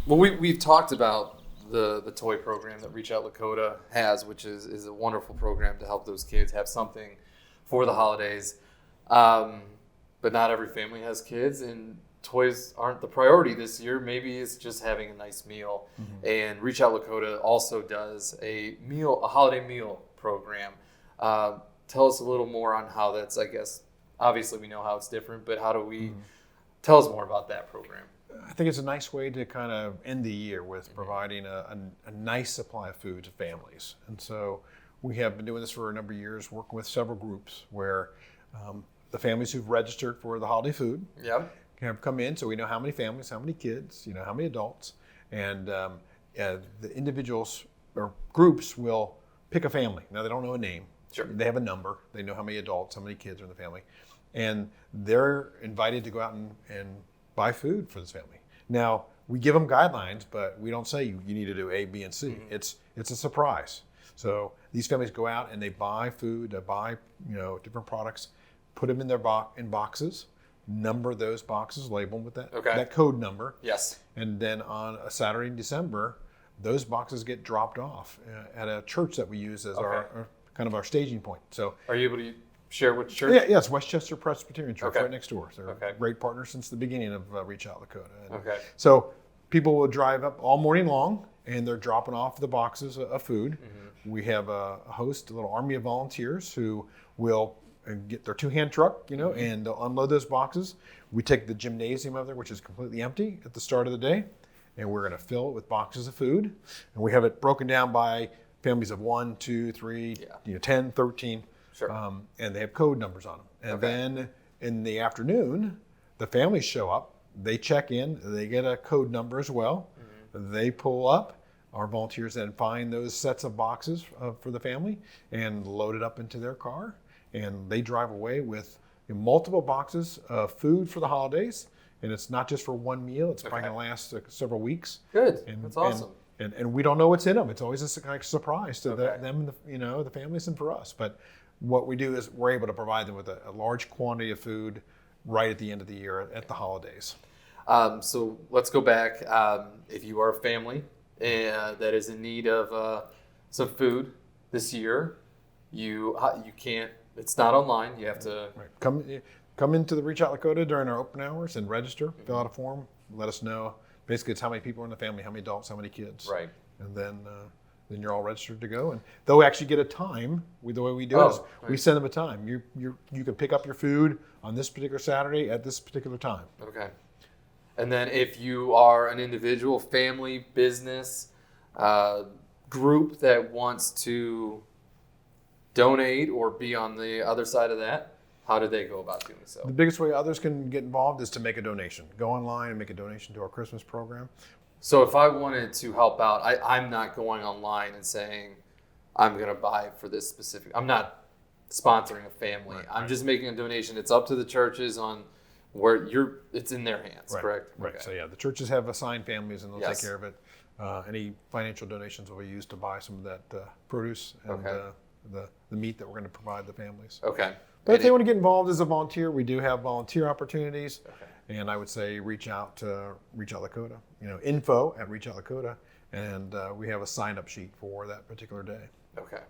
Well, we've talked about the toy program that Reach Out Lakota has, which is a wonderful program to help those kids have something for the holidays. But not every family has kids, and toys aren't the priority this year. Maybe it's just having a nice meal. Mm-hmm. And Reach Out Lakota also does a holiday meal program. Tell us a little more on how that's, I guess, obviously we know how it's different, but how do we tell us more about that program? I think it's a nice way to kind of end the year with providing a nice supply of food to families. And so we have been doing this for a number of years, working with several groups where the families who've registered for the holiday food have come in, so we know how many families, how many kids, how many adults, and the individuals or groups will pick a family. Now they don't know a name. Sure. They have a number. They know how many adults, how many kids are in the family. And they're invited to go out and buy food for this family. Now, we give them guidelines, but we don't say you need to do A, B, and C. Mm-hmm. It's a surprise. So these families go out and they buy food, they buy different products, put them in their boxes, number those boxes, label them with that code number. Yes. And then on a Saturday in December, those boxes get dropped off at a church that we use as our kind of our staging point. So, are you able to share which church? Yeah, it's Westchester Presbyterian Church, right next door. They're a great partner since the beginning of Reach Out Lakota. And so people will drive up all morning long, and they're dropping off the boxes of food. Mm-hmm. We have a host, a little army of volunteers who will get their two-hand truck, and they'll unload those boxes. We take the gymnasium over there, which is completely empty at the start of the day, and we're going to fill it with boxes of food. And we have it broken down by families of 1, 2, 3, 10, 13. Sure. And they have code numbers on them. And then in the afternoon, the families show up, they check in, they get a code number as well. Mm-hmm. They pull up. Our volunteers then find those sets of boxes for the family and load it up into their car. And they drive away with multiple boxes of food for the holidays. And it's not just for one meal, it's probably going to last several weeks. Good. That's awesome. And we don't know what's in them. It's always a kind of surprise to them, the families, and for us. But what we do is we're able to provide them with a large quantity of food right at the end of the year at the holidays. So let's go back. If you are a family that is in need of some food this year, you can't. It's not online. You have to come into the Reach Out Lakota during our open hours and register. Mm-hmm. Fill out a form. Let us know. Basically, it's how many people are in the family, how many adults, how many kids. Right. And then you're all registered to go. And they'll actually get a time. The way we do it is we send them a time. You can pick up your food on this particular Saturday at this particular time. Okay. And then if you are an individual, family, business, group that wants to donate or be on the other side of that, how do they go about doing so? The biggest way others can get involved is to make a donation. Go online and make a donation to our Christmas program. So if I wanted to help out, I'm not going online and saying, I'm going to buy for this specific. I'm not sponsoring a family. Right. I'm just making a donation. It's up to the churches on where it's in their hands, correct? Right. Okay. So the churches have assigned families and they'll take care of it. Any financial donations will be used to buy some of that produce and the meat that we're going to provide the families. Okay. But if they want to get involved as a volunteer, we do have volunteer opportunities. Okay. And I would say reach out to Reach Out Lakota, info at Reach Out Lakota, and we have a sign-up sheet for that particular day. Okay.